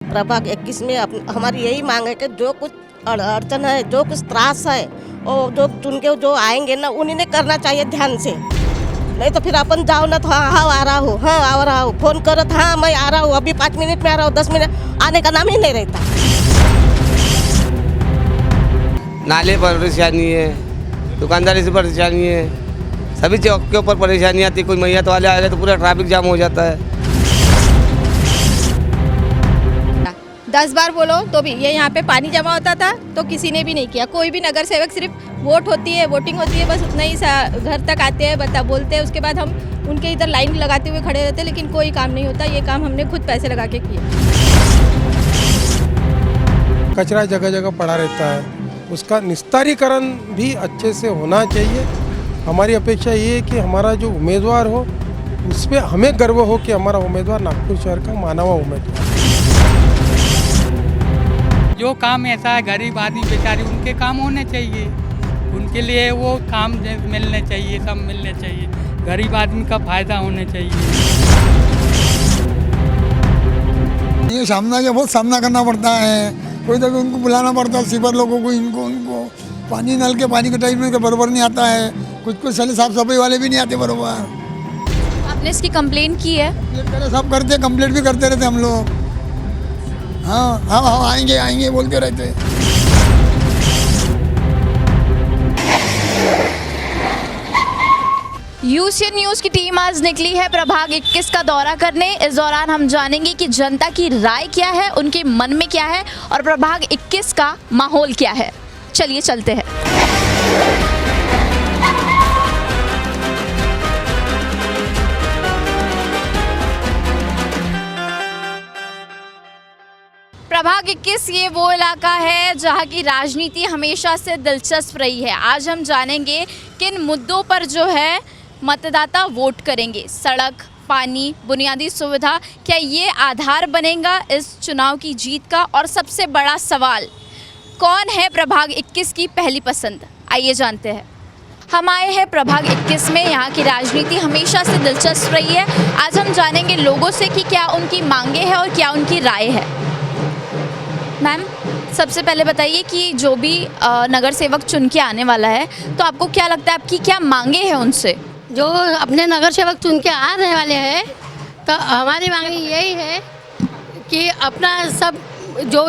प्रभाग 21 में हमारी यही मांग है कि जो कुछ अड़चन है, जो कुछ त्रास है, और जो चुन के जो आएंगे ना, उन्हीं ने करना चाहिए ध्यान से। नहीं तो फिर अपन जाओ ना तो हाँ आ रहा हूँ, हाँ आ रहा हूँ, फोन करो तो हाँ मैं आ रहा हूँ, अभी 5 मिनट में आ रहा हूँ, 10 मिनट, आने का नाम ही नहीं रहता। नाले पर परेशानी है, दुकानदारी से परेशानी है, सभी चौक के ऊपर परेशानी आती है। कोई मैयत वाले आएगा तो पूरा ट्रैफिक जाम हो जाता है। 10 बार बोलो तो भी ये यहाँ पे पानी जमा होता था तो किसी ने भी नहीं किया। कोई भी नगर सेवक, सिर्फ वोट होती है, वोटिंग होती है, बस उतना ही घर तक आते हैं, बोलते हैं, उसके बाद हम उनके इधर लाइन लगाते हुए खड़े रहते हैं, लेकिन कोई काम नहीं होता। ये काम हमने खुद पैसे लगा के किया। कचरा जगह जगह पड़ा रहता है, उसका निस्तारीकरण भी अच्छे से होना चाहिए। हमारी अपेक्षा ये है कि हमारा जो उम्मीदवार हो उस पर हमें गर्व हो कि हमारा उम्मीदवार नागपुर शहर का माना हुआ उम्मीदवार। जो काम ऐसा है गरीब आदमी बेचारी उनके काम होने चाहिए, उनके लिए वो काम मिलने चाहिए, सब मिलने चाहिए, गरीब आदमी का फायदा होने चाहिए। ये सामना का बहुत सामना करना पड़ता है, कोई तो उनको बुलाना पड़ता है, सीवर लोगों को, इनको उनको पानी नल के पानी के टाइम में बराबर नहीं आता है, कुछ साले साफ सफाई वाले भी नहीं आते बराबर। आपने इसकी कंप्लेन की है? सब करते, कंप्लेंट भी करते रहते हम लोग। हाँ हाँ हाँ आएंगे आएंगे बोलते रहते। यूसीएन न्यूज़ की टीम आज निकली है प्रभाग 21 का दौरा करने। इस दौरान हम जानेंगे कि जनता की राय क्या है, उनके मन में क्या है और प्रभाग 21 का माहौल क्या है। चलिए चलते हैं। प्रभाग 21 ये वो इलाका है जहाँ की राजनीति हमेशा से दिलचस्प रही है। आज हम जानेंगे किन मुद्दों पर जो है मतदाता वोट करेंगे। सड़क, पानी, बुनियादी सुविधा, क्या ये आधार बनेगा इस चुनाव की जीत का? और सबसे बड़ा सवाल, कौन है प्रभाग 21 की पहली पसंद? आइए जानते हैं। हम आए हैं प्रभाग 21 में। यहाँ की राजनीति हमेशा से दिलचस्प रही है। आज हम जानेंगे लोगों से कि क्या उनकी मांगे हैं और क्या उनकी राय है। मैम, सबसे पहले बताइए कि जो भी नगर सेवक चुन के आने वाला है, तो आपको क्या लगता है, आपकी क्या मांगे हैं उनसे? जो अपने नगर सेवक चुन के आने वाले हैं, तो हमारी मांग यही है कि अपना सब जो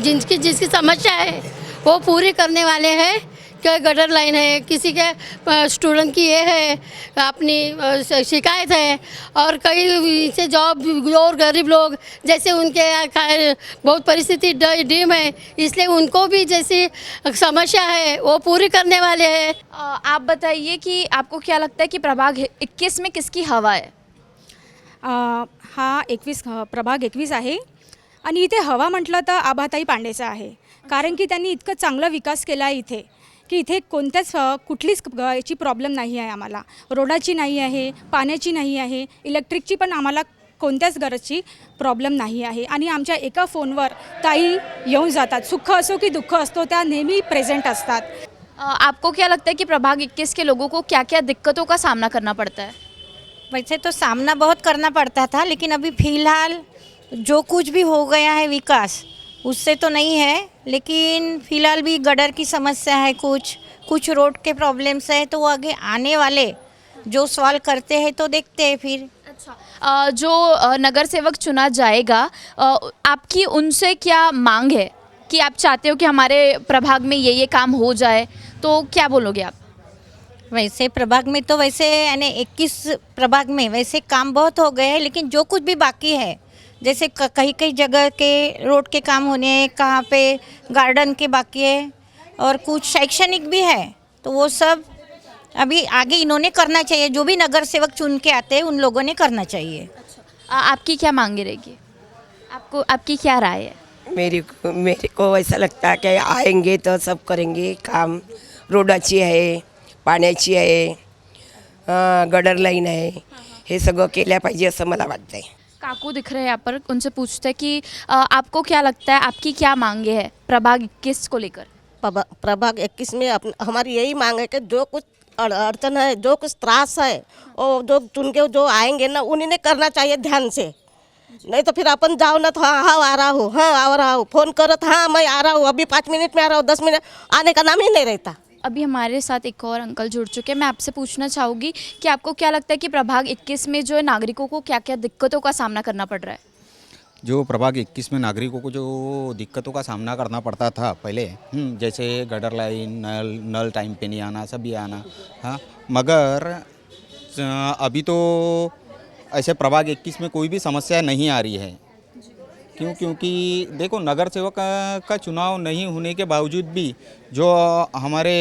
जिसकी समस्या है वो पूरी करने वाले हैं। कि गटर लाइन है, किसी के स्टूडेंट की ये है अपनी शिकायत है, और कई से जॉब और गरीब लोग जैसे उनके बहुत परिस्थिति डीम है, इसलिए उनको भी जैसी समस्या है वो पूरी करने वाले हैं। आप बताइए कि आपको क्या लगता है कि प्रभाग 21 में किसकी हवा है? हा 21 प्रभाग 21 आहे आणि इथे हवा म्हटलं तर आभाताई पांडेचा आहे, कारण की त्यांनी इतकं चांगला विकास केला आहे इथे की इथे कोणत्याच कुठलीच याची प्रॉब्लेम नाही आहे आम्हाला. रोडाची नाही आहे, पाण्याची नाही आहे, इलेक्ट्रिकची पण आम्हाला कोणत्याच गरजची प्रॉब्लेम नाही आहे. आणि आमच्या एका फोनवर ताई येऊन जातात, सुख असो की दुःख असतो त्या नेहमी प्रेझेंट असतात. आपको क्या लगता है कि प्रभाग 21 के लोगों को क्या क्या दिक्कतों का सामना करना पड़ता है? वैसे तो सामना बहुत करना पड़ता था, लेकिन अभी फ़िलहाल जो कुछ भी हो गया है विकास उससे तो नहीं है, लेकिन फ़िलहाल भी गटर की समस्या है, कुछ रोड के प्रॉब्लम्स है, तो वो आगे आने वाले जो सवाल करते हैं तो देखते हैं फिर। अच्छा, जो नगर सेवक चुना जाएगा, आपकी उनसे क्या मांग है कि आप चाहते हो कि हमारे प्रभाग में ये काम हो जाए, तो क्या बोलोगे आप? वैसे प्रभाग में तो वैसे यानी 21 प्रभाग में वैसे काम बहुत हो गए हैं, लेकिन जो कुछ भी बाकी है, जैसे कई जगह के रोड के काम होने हैं, कहाँ पे गार्डन के बाकी है, और कुछ शैक्षणिक भी है, तो वो सब अभी आगे इन्होंने करना चाहिए। जो भी नगर सेवक चुन के आते हैं उन लोगों ने करना चाहिए। आपकी क्या मांगे रहेगी? आपकी क्या राय है? मेरे को ऐसा लगता है कि आएंगे तो सब करेंगे काम। रोडाची आहे, पाण्याची आहे, गटर लाईन आहे, हे सगळं केल्या पाहिजे असं मला वाटतंय। काकू दिख रहे हैं यहाँ पर, उनसे पूछते हैं कि आपको क्या लगता है, आपकी क्या मांगे हैं प्रभाग 21 को लेकर? प्रभाग 21 में हमारी यही मांग है कि जो कुछ अड़चन है, जो कुछ त्रास है, और जो चुन के जो आएंगे ना, उन्हीं ने करना चाहिए ध्यान से। नहीं तो फिर अपन जाओ ना तो हाँ आ रहा हूँ, हाँ आ रहा हूँ, फोन करो तो हाँ मैं आ रहा हूँ, अभी 5 मिनट में आ रहा हूँ, 10 मिनट आने का नाम ही नहीं रहता। अभी हमारे साथ एक और अंकल जुड़ चुके हैं। मैं आपसे पूछना चाहूँगी कि आपको क्या लगता है कि प्रभाग 21 में जो है नागरिकों को क्या क्या दिक्कतों का सामना करना पड़ रहा है? जो प्रभाग 21 में नागरिकों को जो दिक्कतों का सामना करना पड़ता था पहले, जैसे गटर लाइन, नल टाइम पे नहीं आना, सब ये आना, हाँ, मगर अभी तो ऐसे प्रभाग 21 में कोई भी समस्या नहीं आ रही है। क्योंकि देखो, नगर सेवक का चुनाव नहीं होने के बावजूद भी जो हमारे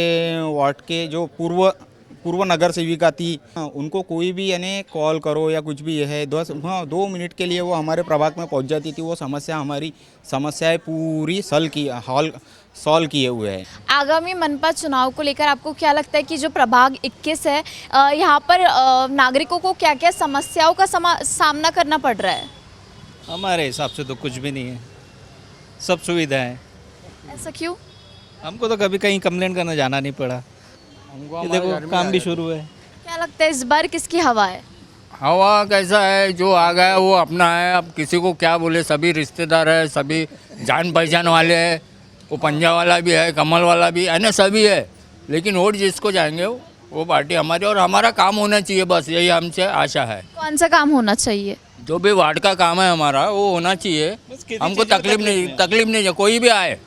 वार्ड के जो पूर्व नगर सेविका थी, उनको कोई भी यानी कॉल करो या कुछ भी है 2 मिनट के लिए वो हमारे प्रभाग में पहुंच जाती थी। वो हमारी समस्याएं पूरी सॉल्व किए हुए हैं। आगामी मनपा चुनाव को लेकर आपको क्या लगता है कि जो प्रभाग 21 है, यहाँ पर नागरिकों को क्या क्या समस्याओं का सामना करना पड़ रहा है? हमारे हिसाब से तो कुछ भी नहीं है, सब सुविधा है। ऐसा क्यों? हमको तो कभी कहीं कंप्लेंट करने जाना नहीं पड़ा। ये देखो काम भी शुरू है। क्या लगता है इस बार किसकी हवा है? हवा कैसा है, जो आ गया वो अपना है। अब किसी को क्या बोले, सभी रिश्तेदार है, सभी जान पहचान वाले हैं। वो पंजा वाला भी है, कमल वाला भी है ना, सभी है। लेकिन वोट जिसको जाएंगे वो पार्टी हमारी, और हमारा काम होना चाहिए, बस यही हमसे आशा है। कौन सा काम होना चाहिए? जो भी वार्ड का काम है हमारा वो होना चाहिए। हमको तकलीफ नहीं है, कोई भी आए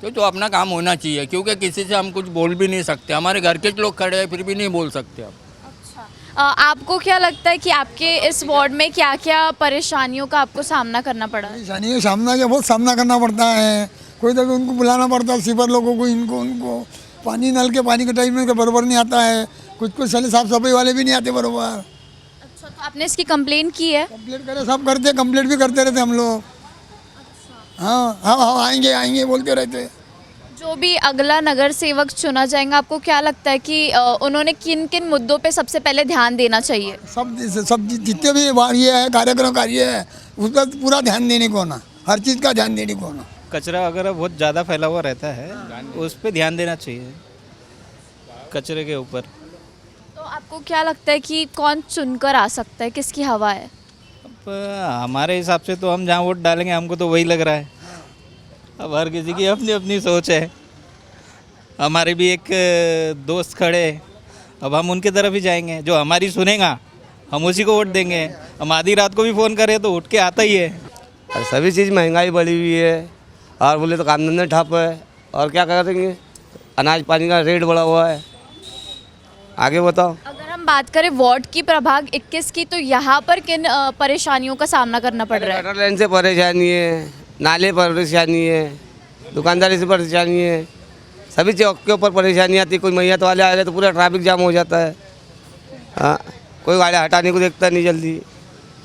तो अपना काम होना चाहिए। क्योंकि किसी से हम कुछ बोल भी नहीं सकते, हमारे घर के लोग खड़े हैं फिर भी नहीं बोल सकते हम। आपको क्या लगता है कि आपके इस वार्ड में क्या क्या परेशानियों का आपको सामना करना पड़ा? परेशानियों का बहुत सामना करना पड़ता है। कोई तो उनको बुलाना पड़ता है, सीवर लोगों को, इनको उनको पानी, नल के पानी के टाइम में बराबर नहीं आता है। कुछ साले साफ सफाई वाले भी नहीं आते बराबर। अच्छा, तो आपने इसकी कंप्लेन की है? कंप्लेंट करे, सब करते, कंप्लेंट भी करते रहते हम लोग। हाँ हाँ हाँ, आएंगे बोलते रहते। जो भी अगला नगर सेवक चुना जाएगा, आपको क्या लगता है कि उन्होंने किन किन मुद्दों पे सबसे पहले ध्यान देना चाहिए? सब जितने भी ये है कार्यक्रम कार्य है उस पर पूरा ध्यान देने को ना, हर चीज़ का ध्यान देने को ना। कचरा वगैरह बहुत ज़्यादा फैला हुआ रहता है, उस पर ध्यान देना चाहिए, कचरे के ऊपर। तो आपको क्या लगता है कि कौन चुनकर आ सकता है, किसकी हवा है? अब हमारे हिसाब से तो हम जहाँ वोट डालेंगे हमको तो वही लग रहा है। अब हर किसी की अपनी अपनी सोच है। हमारे भी एक दोस्त खड़े, अब हम उनके तरफ ही जाएंगे, जो हमारी सुनेगा हम उसी को वोट देंगे। हम आधी रात को भी फ़ोन करें तो उठ के आता ही है। और सभी चीज़ महंगाई बढ़ी हुई है, और बोले तो काम धंधा ठप है, और क्या करेंगे, अनाज पानी का रेट बढ़ा हुआ है। आगे बताओ। अगर हम बात करें वार्ड की, प्रभाग 21 की, तो यहाँ पर किन परेशानियों का सामना करना पड़ रहा है? गटर लाइन से परेशानी है, नाले परेशानी है, दुकानदारी से परेशानी है, सभी चौक के ऊपर परेशानी आती है। कोई मैयत वाले आ गए तो पूरा ट्रैफिक जाम हो जाता है। हाँ, कोई गाड़ी हटाने को देखता नहीं जल्दी।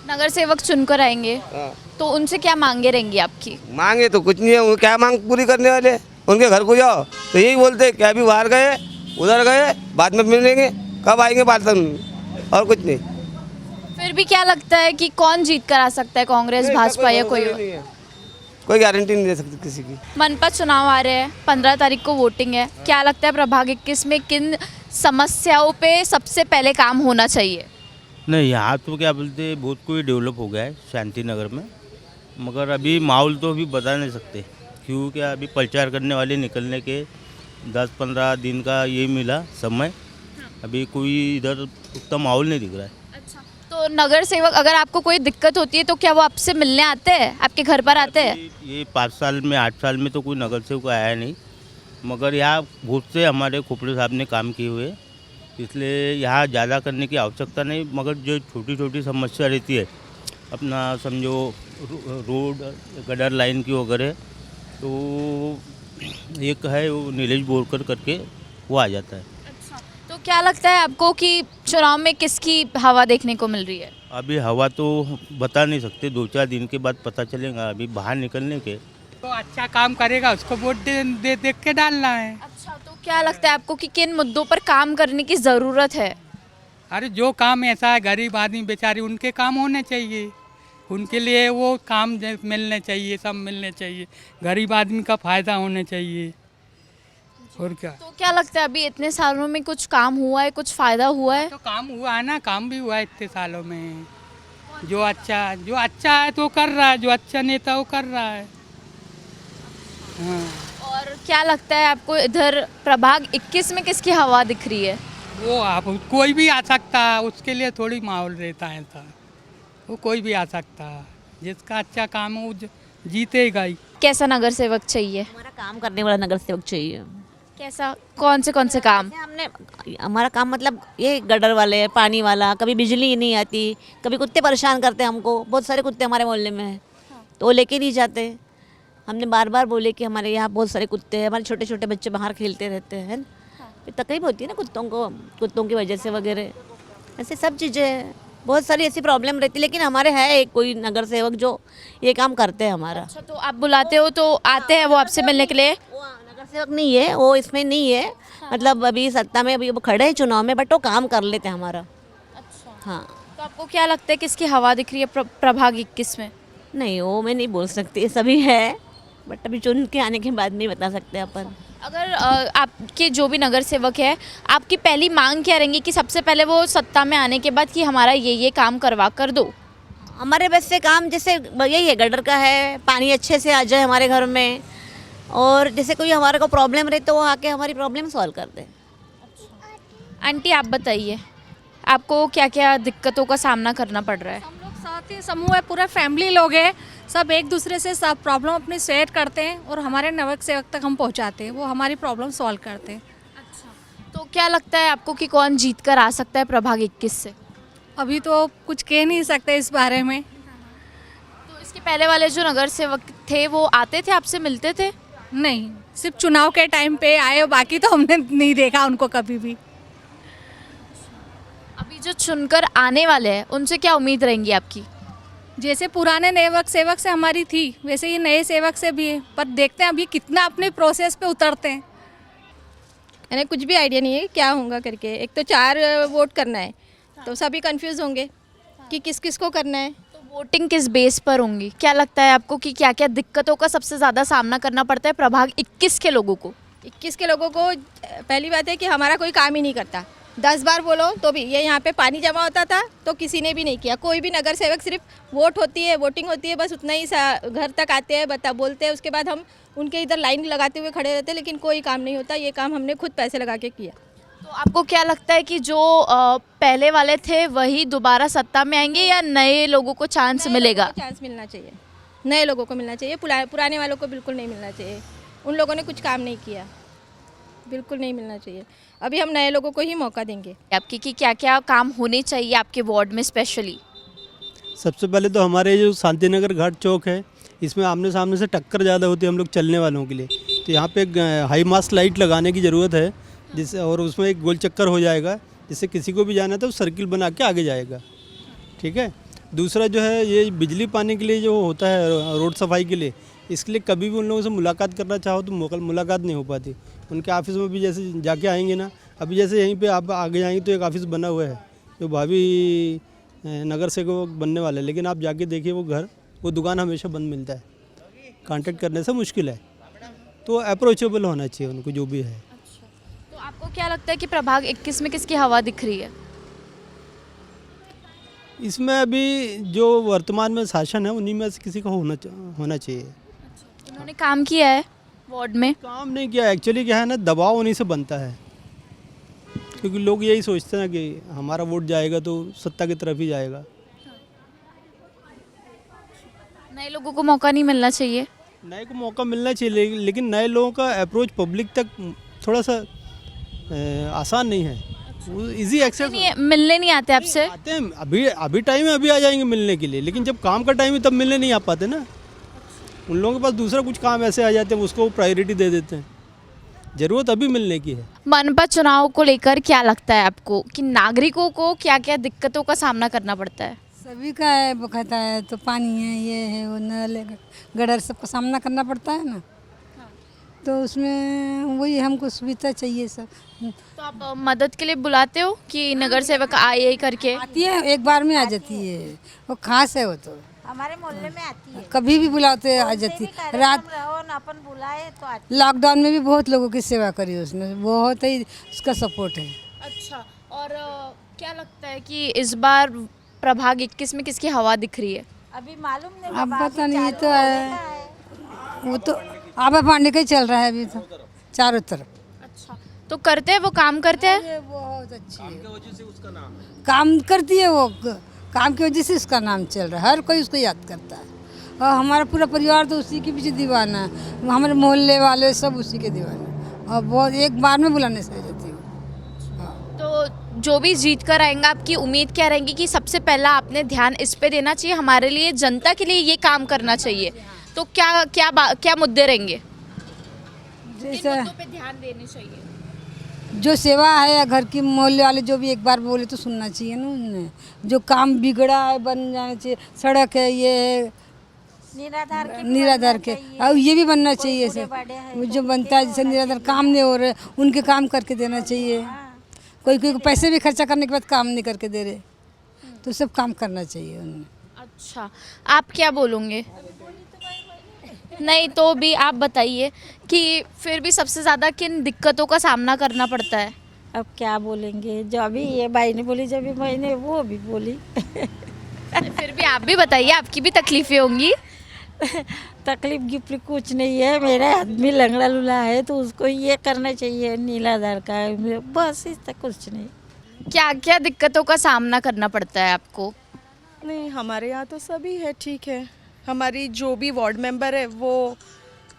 नगर सेवक चुनकर आएंगे तो उनसे क्या मांगे रहेंगी आपकी? मांगे तो कुछ नहीं है, वो क्या मांग पूरी करने वाले? उनके घर को जाओ तो यही बोलते क्या अभी बाहर गए, उधर गए, बाद में मिलेंगे, कब आएंगे बात, और कुछ नहीं। फिर भी क्या लगता है कि कौन जीत कर आ सकता है, कांग्रेस, भाजपा या कोई और? कोई गारंटी नहीं दे सकती किसी की। मनपा चुनाव आ रहे हैं, 15 तारीख को वोटिंग है। क्या लगता है प्रभाग 21 में किन समस्याओं पे सबसे पहले काम होना चाहिए? नहीं, यहाँ तो क्या बोलते, बहुत कोई डेवलप हो गया है शांति नगर में, मगर अभी माहौल तो अभी बता नहीं सकते। क्यों, क्या अभी प्रचार करने वाले निकलने के 10-15 दिन का ये मिला समय, अभी कोई इधर उतना माहौल नहीं दिख रहा है। अच्छा, तो नगर सेवक, अगर आपको कोई दिक्कत होती है तो क्या वो आपसे मिलने आते हैं, आपके घर पर आते हैं? ये 5 साल में 8 साल में तो कोई नगर सेवक आया नहीं, मगर यहाँ बहुत से हमारे खोपड़े साहब ने काम किए हुए, इसलिए यहाँ ज़्यादा करने की आवश्यकता नहीं। मगर जो छोटी छोटी समस्या रहती है, अपना समझो रोड, गटर लाइन की वगैरह, तो एक है वो नीलेश बोरकर करके, वो आ जाता है। अच्छा, तो क्या लगता है आपको कि चुनाव में किसकी हवा देखने को मिल रही है? अभी हवा तो बता नहीं सकते, 2-4 दिन के बाद पता चलेगा। अभी बाहर निकलने के तो अच्छा काम करेगा उसको वोट देख के डालना है। अच्छा, तो क्या लगता है आपको कि किन मुद्दों पर काम करने की ज़रूरत है? अरे जो काम ऐसा है, गरीब आदमी बेचारी, उनके काम होने चाहिए, उनके लिए वो काम मिलने चाहिए, सब मिलने चाहिए, गरीब आदमी का फ़ायदा होने चाहिए। और क्या? तो क्या लगता है अभी इतने सालों में कुछ काम हुआ है, कुछ फ़ायदा हुआ है? तो काम हुआ है ना, काम भी हुआ है इतने सालों में। जो अच्छा है तो कर रहा है, जो अच्छा नेता वो कर रहा है। हाँ। और क्या लगता है आपको इधर प्रभाग 21 में किसकी हवा दिख रही है? वो आप कोई भी आ सकता है, उसके लिए थोड़ी माहौल रहता है ऐसा। वो कोई भी आ सकता है, जिसका अच्छा काम है वो जीतेगा ही। कैसा नगर सेवक चाहिए? हमारा काम करने वाला नगर सेवक चाहिए। कैसा, कौन से काम? हमने हमारा काम मतलब ये गटर वाले, पानी वाला, कभी बिजली नहीं आती, कभी कुत्ते परेशान करते हैं हमको। बहुत सारे कुत्ते हमारे मोहल्ले में हैं, तो वो लेके नहीं जाते। हमने बार बार बोले कि हमारे यहाँ बहुत सारे कुत्ते हैं, हमारे छोटे छोटे बच्चे बाहर खेलते रहते हैं, फिर तकलीफ होती है ना कुत्तों की वजह से वगैरह, ऐसे सब चीज़ें बहुत सारी ऐसी प्रॉब्लम रहती है। लेकिन हमारे है एक कोई नगर सेवक जो ये काम करते हैं हमारा। अच्छा, तो आप बुलाते हो तो आते हैं वो आपसे मिलने के लिए? नगर सेवक नहीं है वो, इसमें नहीं है। मतलब अभी सत्ता में अभी वो खड़े हैं चुनाव में, बट वो काम कर लेते हैं हमारा। अच्छा, हाँ। तो आपको क्या लगता है किसकी हवा दिख रही है प्रभाग 21 में? नहीं, वो मैं नहीं बोल सकती, सभी है, बट अभी चुन के आने के बाद नहीं बता सकते अपन। अगर आपके जो भी नगर सेवक है, आपकी पहली मांग क्या रहेंगी कि सबसे पहले वो सत्ता में आने के बाद कि हमारा ये काम करवा कर दो? हमारे बस से काम जैसे यही है, गटर का है, पानी अच्छे से आ जाए हमारे घर में, और जैसे कोई हमारे को प्रॉब्लम रहे तो वो आके हमारी प्रॉब्लम सॉल्व कर दे। आंटी आप बताइए, आपको क्या क्या दिक्कतों का सामना करना पड़ रहा है? हम लोग साथ ही समूह है, पूरा फैमिली लोग हैं, सब एक दूसरे से सब प्रॉब्लम अपनी शेयर करते हैं और हमारे नगर सेवक तक हम पहुंचाते हैं, वो हमारी प्रॉब्लम सॉल्व करते हैं। तो क्या लगता है आपको कि कौन जीत कर आ सकता है प्रभाग 21 से? अभी तो कुछ कह नहीं सकते इस बारे में। तो इसके पहले वाले जो नगर सेवक थे वो आते थे, आपसे मिलते थे? नहीं, सिर्फ चुनाव के टाइम पे आए, बाकी तो हमने नहीं देखा उनको कभी भी। अभी जो चुनकर आने वाले हैं उनसे क्या उम्मीद रहेंगी आपकी? जैसे पुराने नगर सेवक से हमारी थी वैसे ही नए सेवक से भी है, पर देखते हैं अभी कितना अपने प्रोसेस पे उतरते हैं। यानी कुछ भी आइडिया नहीं है क्या होगा करके। एक तो 4 वोट करना है, तो सभी कंफ्यूज होंगे कि किस किस को करना है। तो वोटिंग किस बेस पर होंगी? क्या लगता है आपको कि क्या क्या दिक्कतों का सबसे ज़्यादा सामना करना पड़ता है प्रभाग 21 के लोगों को? 21 के लोगों को पहली बात है कि हमारा कोई काम ही नहीं करता। 10 बार बोलो तो भी ये यहाँ पे पानी जमा होता था तो किसी ने भी नहीं किया। कोई भी नगर सेवक, सिर्फ वोट होती है, वोटिंग होती है, बस उतना ही घर तक आते हैं, बोलते हैं, उसके बाद हम उनके इधर लाइन लगाते हुए खड़े रहते हैं, लेकिन कोई काम नहीं होता। ये काम हमने खुद पैसे लगा के किया। तो आपको क्या लगता है कि जो पहले वाले थे वही दोबारा सत्ता में आएंगे या नए लोगों को चांस मिलेगा? चांस मिलना चाहिए, नए लोगों को मिलना चाहिए, पुराने वालों को बिल्कुल नहीं मिलना चाहिए। उन लोगों ने कुछ काम नहीं किया, बिल्कुल नहीं मिलना चाहिए। अभी हम नए लोगों को ही मौका देंगे। आपकी कि क्या क्या काम होने चाहिए आपके वार्ड में स्पेशली? सबसे पहले तो हमारे जो शांति नगर घाट चौक है, इसमें आमने सामने से टक्कर ज़्यादा होती है हम लोग चलने वालों के लिए, तो यहाँ पे एक हाई मास्ट लाइट लगाने की ज़रूरत है, जिससे और उसमें एक गोल चक्कर हो जाएगा, जिससे किसी को भी जाना है तो सर्किल बना के आगे जाएगा। ठीक है। दूसरा जो है ये बिजली पानी के लिए जो होता है रोड सफाई के लिए, इसके लिए कभी भी उन लोगों से मुलाकात करना चाहो तो मुलाकात नहीं हो पाती। उनके ऑफिस में भी जैसे जाके आएंगे ना, अभी जैसे यहीं पे आप आगे जाएंगे तो एक ऑफिस बना हुआ है जो भाभी नगर सेवक बनने वाले, लेकिन आप जाके देखिए वो दुकान हमेशा बंद मिलता है, कांटेक्ट करने से मुश्किल है, तो अप्रोचेबल होना चाहिए उनको जो भी है। तो आपको क्या लगता है कि प्रभाग 21 में किसकी हवा दिख रही है? इसमें अभी जो वर्तमान में शासन है उन्हीं में से किसी का होना चाहिए। उन्होंने काम किया है वार्ड में? काम नहीं किया, एक्चुअली क्या है ना, दबाव उन्हीं से बनता है, क्योंकि लोग यही सोचते हैं कि हमारा वोट जाएगा तो सत्ता की तरफ ही जाएगा। नए लोगों को मौका नहीं मिलना चाहिए? नए को मौका मिलना चाहिए, लेकिन नए लोगों का अप्रोच पब्लिक तक थोड़ा सा आसान नहीं है, इजी एक्सेस मिलने नहीं आते आपसे? आते हैं, अभी टाइम है, अभी आ जाएंगे मिलने के लिए, लेकिन जब काम का टाइम है तब मिलने नहीं आ पाते ना। उन लोगों के पास दूसरा कुछ काम ऐसे आ जाते हैं, उसको प्रायोरिटी दे देते हैं। ज़रूरत अभी मिलने की है। मनपा चुनाव को लेकर क्या लगता है आपको कि नागरिकों को क्या क्या दिक्कतों का सामना करना पड़ता है? सभी का है, बकायदा है, तो पानी है, ये है, वो नल है, गटर, सबका सामना करना पड़ता है ना। तो उसमें वही हमको सुविधा चाहिए सब। तो आप मदद के लिए बुलाते हो कि नगर सेवक आए करके? आती है, एक बार में आ जाती है, वो खास है, वो तो हमारे मोहल्ले में आती है, कभी भी बुलाते आ जाती है। रात अपन बुलाए तो आती। लॉकडाउन में भी बहुत लोगों की सेवा करी उसने, बहुत ही उसका सपोर्ट है। अच्छा, और क्या लगता है कि इस बार प्रभाग 21 में किसकी हवा दिख रही है? अभी मालूम नहीं, अब पता नहीं, ये तो है, वो तो आभा पांडे का ही चल रहा है अभी तो चारों तरफ। अच्छा, तो करते हैं वो, काम करते हैं? बहुत अच्छी है, काम करती है वो, काम की वजह से उसका नाम चल रहा है, हर कोई उसको याद करता है। और हमारा पूरा परिवार तो उसी के पीछे दीवाना है, हमारे मोहल्ले वाले सब उसी के दीवाना है, और बहुत एक बार में बुलाने से जाती हूँ। तो जो भी जीत कर आएंगे, आपकी उम्मीद क्या रहेंगी कि सबसे पहला आपने ध्यान इस पे देना चाहिए, हमारे लिए, जनता के लिए ये काम करना चाहिए, तो क्या क्या क्या मुद्दे रहेंगे, जैसे मुद्दों पे ध्यान देने चाहिए? जो सेवा है या घर की मोहल्ले वाले जो भी एक बार बोले तो सुनना चाहिए ना उन्हें। जो काम बिगड़ा है बन जाना चाहिए, सड़क है, ये है, निराधार के, और ये भी बनना चाहिए सर, वो जो बनता है जैसे निराधार काम नहीं हो रहे उनके काम करके देना चाहिए। कोई कोई को पैसे भी खर्चा करने के बाद काम नहीं करके दे रहे, तो सब काम करना चाहिए उन्हें। अच्छा, आप क्या बोलोगे? नहीं तो भी आप बताइए कि फिर भी सबसे ज़्यादा किन दिक्कतों का सामना करना पड़ता है? अब क्या बोलेंगे, जो अभी ये भाई ने बोली, जब भी मैंने वो भी बोली। फिर भी आप भी बताइए, आपकी भी तकलीफें होंगी। तकलीफ गिफ्ट कुछ नहीं है, मेरा आदमी लंगड़ा लूला है तो उसको ये करना चाहिए नीलाधार का, बस इस तक कुछ नहीं। क्या क्या दिक्कतों का सामना करना पड़ता है आपको? नहीं, हमारे यहाँ तो सभी है, ठीक है। हमारी जो भी वार्ड मेंबर है वो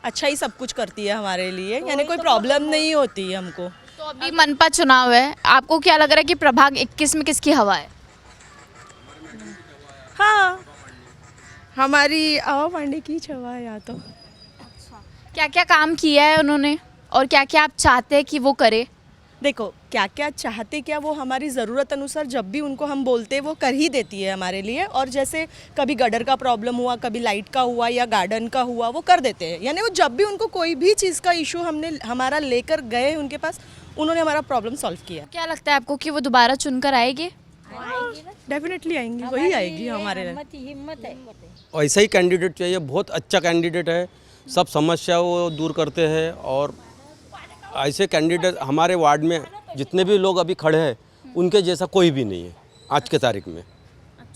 अच्छा ही सब कुछ करती है हमारे लिए, यानी कोई प्रॉब्लम नहीं होती है हमको। तो अभी मनपा चुनाव है, आपको क्या लग रहा है कि प्रभाग 21 में किसकी हवा है? हाँ, हमारी आभा पांडे की हवा है यहाँ तो। क्या क्या काम किया है उन्होंने और क्या क्या आप चाहते हैं कि वो करे? देखो, क्या क्या चाहते, क्या वो हमारी ज़रूरत अनुसार जब भी उनको हम बोलते हैं वो कर ही देती है हमारे लिए। और जैसे कभी गटर का प्रॉब्लम हुआ, कभी लाइट का हुआ या गार्डन का हुआ, वो कर देते हैं। यानी वो जब भी उनको कोई भी चीज़ का इशू हमने हमारा लेकर गए उनके पास, उन्होंने हमारा प्रॉब्लम सॉल्व किया। क्या लगता है आपको कि वो दोबारा चुनकर आएगी? डेफिनेटली आएंगी, वही आएगी हमारे लिए। हिम्मत है। ऐसा ही कैंडिडेट चाहिए, बहुत अच्छा कैंडिडेट है, सब समस्या वो दूर करते हैं। और ऐसे कैंडिडेट हमारे वार्ड में जितने भी लोग अभी खड़े हैं उनके जैसा कोई भी नहीं है आज के तारीख में।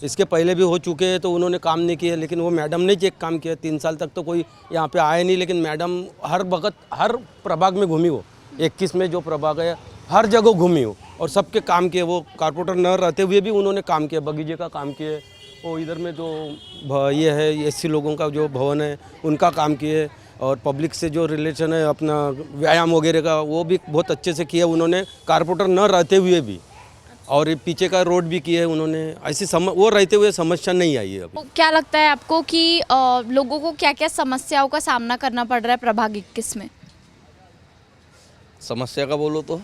इसके पहले भी हो चुके हैं तो उन्होंने काम नहीं किया, लेकिन वो मैडम ने चेक काम किया। 3 साल तक तो कोई यहाँ पे आया नहीं, लेकिन मैडम हर वक्त हर प्रभाग में घूमी, वो 21 में जो प्रभाग है हर जगह घूमी हो और सबके काम किए। वो कारपोरेटर न रहते हुए भी उन्होंने काम किया, बगीचे का काम किए, वो इधर में जो ये है एससी लोगों का जो भवन है उनका काम किए, और पब्लिक से जो रिलेशन है अपना व्यायाम वगैरह का वो भी बहुत अच्छे से किया उन्होंने, कारपोरेटर न रहते हुए भी। और ये पीछे का रोड भी किया है उन्होंने, ऐसी वो रहते हुए समस्या नहीं आई है अभी। तो क्या लगता है आपको कि लोगों को क्या क्या समस्याओं का सामना करना पड़ रहा है प्रभाग 21 में? समस्या का बोलो तो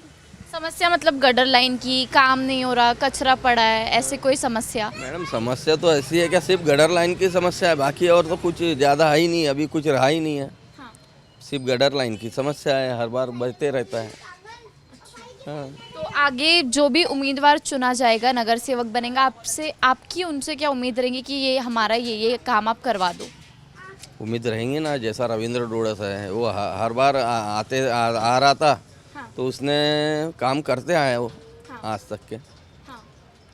समस्या मतलब गटर लाइन की, काम नहीं हो रहा, कचरा पड़ा है, ऐसे कोई समस्या? मैडम समस्या तो ऐसी है कि सिर्फ गटर लाइन की समस्या है, बाकी और तो कुछ ज़्यादा है ही नहीं, अभी कुछ रहा ही नहीं है। हाँ। सिर्फ गटर लाइन की समस्या है, हर बार बढ़ते रहता है। हाँ। तो आगे जो भी उम्मीदवार चुना जाएगा, नगर सेवक बनेगा, आपसे आपकी उनसे क्या उम्मीद रहेंगी कि ये हमारा ये काम आप करवा दो? उम्मीद रहेंगे ना, जैसा रविंद्र डोड़स है वो हर बार आ रहा था। हाँ। तो उसने काम करते आए वो। हाँ। आज तक के। हाँ।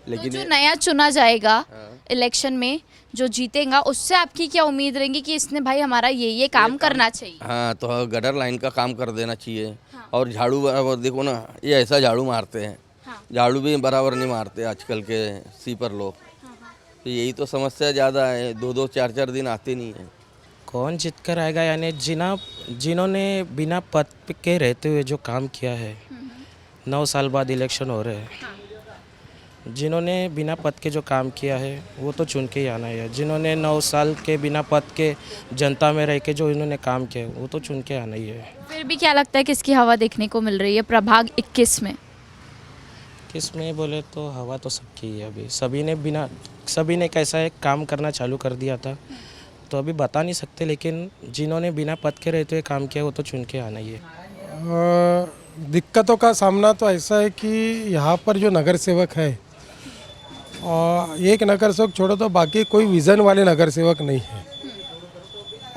लेकिन तो जो नया चुना जाएगा इलेक्शन में जो जीतेगा, उससे आपकी क्या उम्मीद रहेंगी कि इसने भाई हमारा ये काम करना चाहिए? हाँ, तो गटर लाइन का काम कर देना चाहिए। हाँ। और झाड़ू बराबर देखो ना, ये ऐसा झाड़ू मारते हैं। हाँ। झाड़ू भी बराबर नहीं मारते आजकल के सीपर लोग। हाँ। तो यही तो समस्या ज़्यादा है, 2-2 4-4 दिन आते नहीं हैं। कौन जीत कर आएगा, यानी जिन्होंने बिना पद के रहते हुए जो काम किया है, 9 साल बाद इलेक्शन हो रहे हैं। हाँ। जिन्होंने बिना पद के जो काम किया है वो तो चुन के ही आना है। जिन्होंने 9 साल के बिना पद के जनता में रह के जो इन्होंने काम किया वो तो चुन के आना ही है। फिर भी क्या लगता है किसकी हवा देखने को मिल रही है प्रभाग 21 में? किस में बोले तो हवा तो सबकी ही है। अभी सभी ने कैसा है काम करना चालू कर दिया था, तो अभी बता नहीं सकते, लेकिन जिन्होंने बिना पद के रहते हुए काम किया वो तो चुन के आना ही है। दिक्कतों का सामना तो ऐसा है कि यहाँ पर जो नगर सेवक है, और एक नगर सेवक छोड़ो तो बाकी कोई विज़न वाले नगर सेवक नहीं है।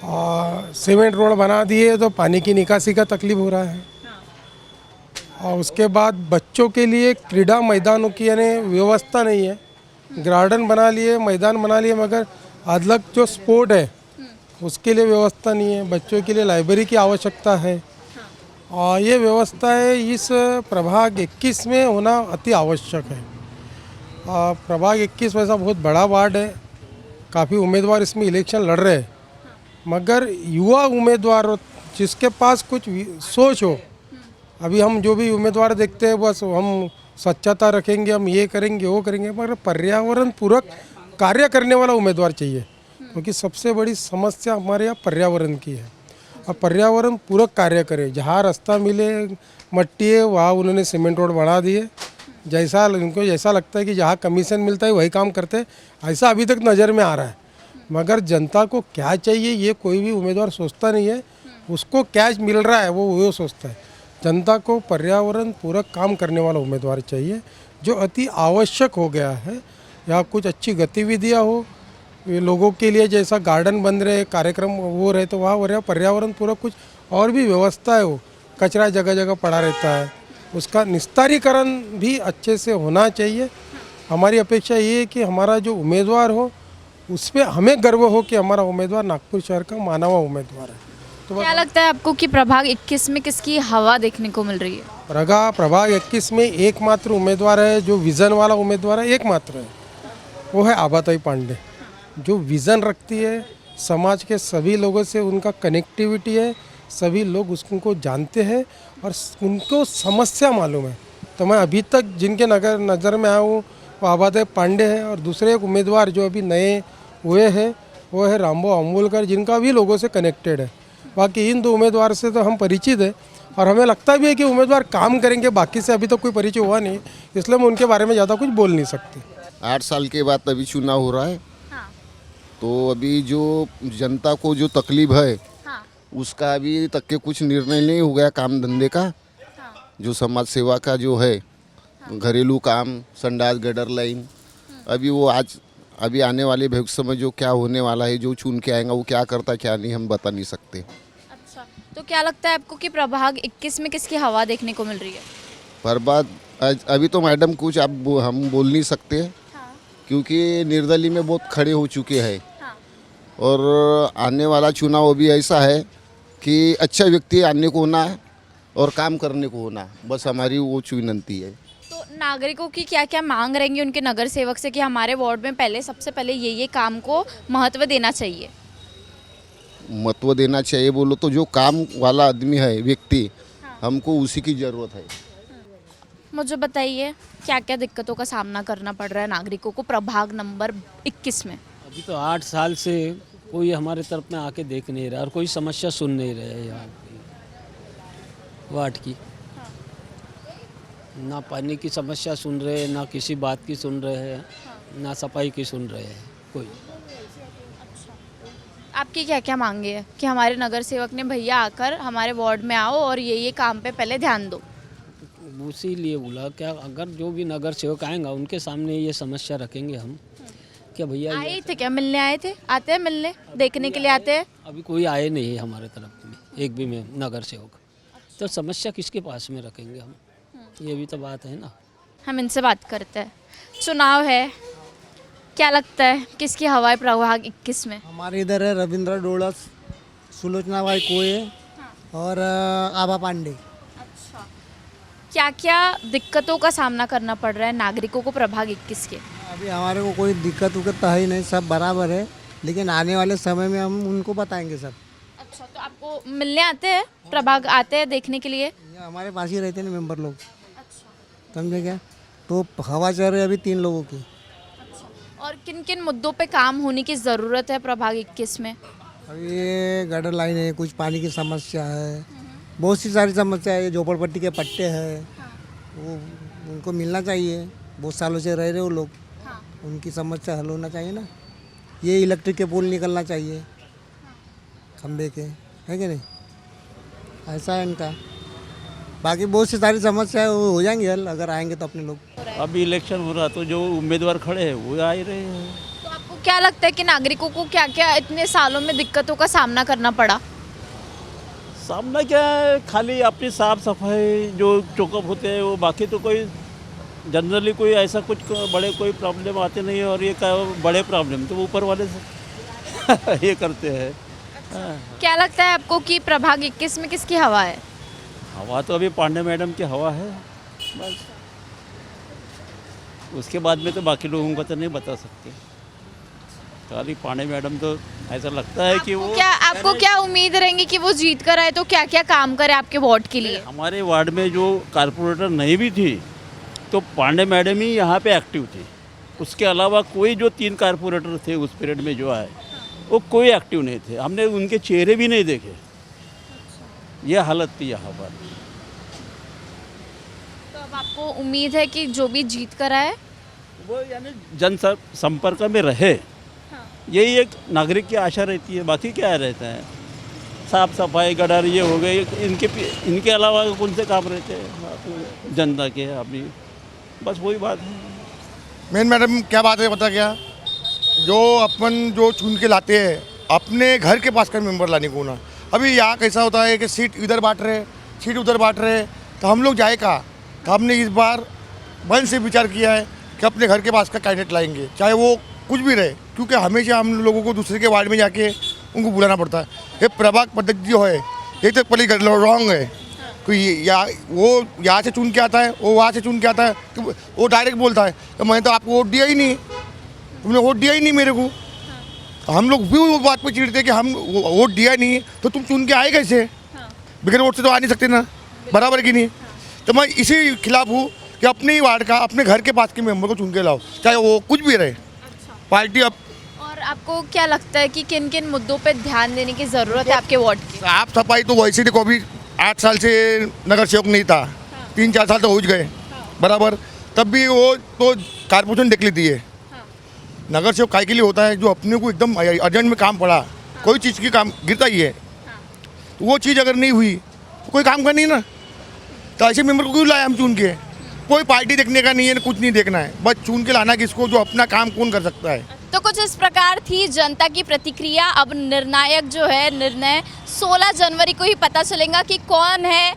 और सीमेंट रोड बना दिए तो पानी की निकासी का तकलीफ हो रहा है, और उसके बाद बच्चों के लिए क्रीड़ा मैदानों की यानी व्यवस्था नहीं है। गार्डन बना लिए, मैदान बना लिए, मगर अलग जो स्पोर्ट है उसके लिए व्यवस्था नहीं है। बच्चों के लिए लाइब्रेरी की आवश्यकता है और ये व्यवस्थाएं इस प्रभाग 21 में होना अति आवश्यक है। प्रभाग 21 वैसा बहुत बड़ा वार्ड है, काफ़ी उम्मीदवार इसमें इलेक्शन लड़ रहे हैं, मगर युवा उम्मीदवार जिसके पास कुछ सोच हो, अभी हम जो भी उम्मीदवार देखते हैं बस हम स्वच्छता रखेंगे, हम ये करेंगे वो करेंगे, मगर पर्यावरण पूरक कार्य करने वाला उम्मीदवार चाहिए, क्योंकि सबसे बड़ी समस्या हमारे यहाँ पर्यावरण की है। और पर्यावरण पूरक कार्य करे, जहाँ रास्ता मिले मट्टी है वहाँ उन्होंने सीमेंट रोड बढ़ा दिए, जैसा उनको जैसा लगता है कि जहाँ कमीशन मिलता है वही काम करते, ऐसा अभी तक नज़र में आ रहा है। मगर जनता को क्या चाहिए ये कोई भी उम्मीदवार सोचता नहीं है, उसको क्या मिल रहा है वो सोचता है। जनता को पर्यावरण पूरक काम करने वाला उम्मीदवार चाहिए, जो अति आवश्यक हो गया है। यहाँ कुछ अच्छी गतिविधियाँ हो, ये लोगों के लिए जैसा गार्डन बन रहे, कार्यक्रम वो रहे, तो वहाँ हो रहा पर्यावरण पूरक कुछ और भी व्यवस्थाएं हो। कचरा जगह जगह पड़ा रहता है, उसका निस्तारीकरण भी अच्छे से होना चाहिए। हमारी अपेक्षा ये है कि हमारा जो उम्मीदवार हो उस पर हमें गर्व हो कि हमारा उम्मीदवार नागपुर शहर का माना हुआ उम्मीदवार है। तो क्या लगता है आपको कि प्रभाग 21 में किसकी हवा देखने को मिल रही है? प्रभाग 21 में एकमात्र उम्मीदवार है जो विज़न वाला उम्मीदवार है, एकमात्र है, वो है आबाताई पांडे, जो विज़न रखती है, समाज के सभी लोगों से उनका कनेक्टिविटी है, सभी लोग उसको जानते हैं और उनको समस्या मालूम है। तो मैं अभी तक जिनके नज़र में आया हूँ वो आबाताई पांडे है, और दूसरे एक उम्मीदवार जो अभी नए हुए हैं वो है रामबो अम्बुलकर, जिनका भी लोगों से कनेक्टेड है। बाकी इन दो उम्मीदवार से तो हम परिचित हैं और हमें लगता भी है कि उम्मीदवार काम करेंगे, बाकी से अभी तक कोई परिचय हुआ नहीं, इसलिए हम उनके बारे में ज़्यादा कुछ बोल नहीं सकते। 8 साल के बाद अभी चुनाव हो रहा है, तो अभी जो जनता को जो तकलीफ है उसका अभी तक के कुछ निर्णय नहीं हो गया। काम धंधे का जो समाज सेवा का जो है, घरेलू काम, संडास गटर लाइन, अभी वो अभी आने वाले भविष्य में जो क्या होने वाला है, जो चुन के आएगा वो क्या करता क्या नहीं हम बता नहीं सकते। अच्छा, तो क्या लगता है आपको कि प्रभाग 21 में किसकी हवा देखने को मिल रही है? पर अभी तो मैडम कुछ हम बोल नहीं सकते, क्योंकि निर्दलीय में बहुत खड़े हो चुके हैं, और आने वाला चुनाव भी ऐसा है कि अच्छा व्यक्ति आने को होना और काम करने को होना, बस हमारी वो विनती है। तो नागरिकों की क्या क्या मांग रहेंगी उनके नगर सेवक से कि हमारे वार्ड में सबसे पहले ये काम को महत्व देना चाहिए? महत्व देना चाहिए बोलो तो जो काम वाला आदमी है, व्यक्ति, हमको उसी की ज़रूरत है। मुझे बताइए क्या क्या दिक्कतों का सामना करना पड़ रहा है नागरिकों को प्रभाग नंबर 21 में? अभी तो 8 साल से कोई हमारे तरफ में आके देख नहीं रहा और कोई समस्या सुन नहीं रहा है यहाँ वार्ड की। ना पानी की समस्या सुन रहे हैं, ना किसी बात की सुन रहे हैं, ना सफाई की सुन रहे हैं कोई। आपकी क्या क्या मांगे है कि हमारे नगर सेवक ने भैया आकर हमारे वार्ड में आओ और ये काम पे पहले ध्यान दो? उसी लिए बोला क्या, अगर जो भी नगर सेवक आएगा उनके सामने ये समस्या रखेंगे हम, क्या भैया आए थे क्या, मिलने आए थे? आते हैं मिलने, देखने के लिए आते हैं? अभी कोई आए नहीं है हमारे तरफ में, एक भी में नगर सेवक। तो समस्या किसके पास में रखेंगे हम, ये भी तो बात है ना। हम इनसे बात करते हैं। चुनाव है, क्या लगता है किसकी हवा है प्रभाग 21 में? हमारे इधर है रविंद्र डोड़स, सुलोचना बाई कोये और आभा पांडे। अच्छा, क्या क्या दिक्कतों का सामना करना पड़ रहा है नागरिकों को प्रभाग 21 के? अभी हमारे को कोई दिक्कत उक्कत है ही नहीं, सब बराबर है, लेकिन आने वाले समय में हम उनको बताएंगे सब। अच्छा, तो आपको मिलने आते हैं, प्रभाग आते हैं देखने के लिए? हमारे पास ही रहते हैं मेंबर लोग। समझे क्या? तो हवा चल रही है अभी 3 लोगों की। और किन किन मुद्दों पे काम होने की ज़रूरत है प्रभाग 21 में? अभी ये गटर लाइन है, कुछ पानी की समस्या है, बहुत सी सारी समस्या है, झोपड़पट्टी के पट्टे हैं, वो उनको मिलना चाहिए, बहुत सालों से रह रहे वो लोग, उनकी समस्या हल होना चाहिए ना। ये इलेक्ट्रिक के पोल निकलना चाहिए खंबे के, है कि नहीं? ऐसा है इनका। बाकी बहुत सी सारी समस्या है, वो हो जाएंगे हल अगर आएंगे तो अपने लोग। अभी इलेक्शन हो रहा तो जो उम्मीदवार खड़े हैं वो आ ही रहे हैं। तो आपको क्या लगता है कि नागरिकों को क्या क्या इतने सालों में दिक्कतों का सामना करना पड़ा? सामना क्या है, खाली अपनी साफ सफाई जो चौकअप होते हैं वो, बाकी तो कोई जनरली कोई ऐसा कुछ बड़े कोई प्रॉब्लम आते नहीं है, और ये क्या बड़े प्रॉब्लम तो ऊपर वाले से ये करते हैं। क्या लगता है आपको कि प्रभाग 21 में किसकी हवा है? हवा तो अभी पांडे मैडम की हवा है बस, उसके बाद में तो बाकी लोगों का तो नहीं बता सकते। खाली पांडे मैडम तो ऐसा लगता है कि वो आपको क्या उम्मीद रहेंगी कि वो जीत कर आए तो क्या क्या काम करे आपके वार्ड के लिए? हमारे वार्ड में जो कारपोरेटर नहीं भी थी तो पांडे मैडम ही यहाँ पे एक्टिव थी। उसके अलावा कोई जो 3 कारपोरेटर थे उस पीरियड में जो आए वो कोई एक्टिव नहीं थे, हमने उनके चेहरे भी नहीं देखे। ये हालत थी यहाँ पर। तो अब आपको उम्मीद है कि जो भी जीत कर आए वो यानी जन संपर्क में रहे, यही एक नागरिक की आशा रहती है। बाकी क्या रहता है, साफ सफाई गटर ये हो गए, इनके अलावा कौन से काम रहते हैं जनता के अभी, बस वही बात है। मेन मैडम क्या बात है पता क्या, जो अपन जो चुन के लाते हैं अपने घर के पास का मेंबर लाने को ना। अभी यहाँ कैसा होता है कि सीट इधर बांट रहे, सीट उधर बांट रहे, तो हम लोग जाए कहाँ। तो हमने इस बार मन से विचार किया है कि अपने घर के पास का कैंडिडेट लाएंगे, चाहे वो कुछ भी रहे, क्योंकि हमेशा हम लोगों को दूसरे के वार्ड में जाके उनको बुलाना पड़ता है। ये प्रभाग पद्धति जो है ये तो पहले रॉन्ग है। कोई वो यहाँ से चुन के आता है, वो वहाँ से चुन के आता है, तो वो डायरेक्ट बोलता है तो मैंने तो आपको वोट दिया ही नहीं, तुमने वोट दिया ही नहीं मेरे को। तो हम लोग भी वो बात पे चिढ़ते कि हम वोट दिया नहीं तो तुम चुन के आए कैसे, बगैर वोट से तो आ नहीं सकते ना, बराबर की नहीं। तो मैं इसी खिलाफ हूँ कि अपने ही वार्ड का अपने घर के पास के मेंबर को चुन के लाओ, चाहे वो कुछ भी रहे पार्टी। अब और आपको क्या लगता है कि किन किन मुद्दों पे ध्यान देने की ज़रूरत है आपके वार्ड की? साफ सफाई तो वैसे को भी 8 साल से नगर सेवक नहीं था, 3-4 साल तो हो गए बराबर, तब भी वो तो कारपोरेशन देख लेती है। नगर सेवक काय के लिए होता है, जो अपने को एकदम अर्जेंट में काम पड़ा, कोई चीज़ की काम गिरता ही है, तो वो चीज़ अगर नहीं हुई तो कोई काम करनी ना। तो ऐसे मेंबर को क्यों लाए हम चुन के? कोई पार्टी देखने का नहीं है, कुछ नहीं देखना है, बस चुन के लाना किसको जो अपना काम कौन कर सकता है। तो कुछ इस प्रकार थी जनता की प्रतिक्रिया। अब निर्णायक जो है निर्णय 16 जनवरी को ही पता चलेगा कि कौन है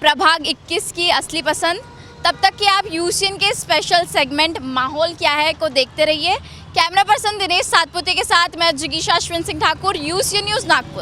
प्रभाग 21 की असली पसंद। तब तक कि आप यूसीएन के स्पेशल सेगमेंट माहौल क्या है को देखते रहिए। कैमरा पर्सन दिनेश सातपुते के साथ मैं जिगीशा अश्विन सिंह ठाकुर, यूसीएन न्यूज़ नागपुर।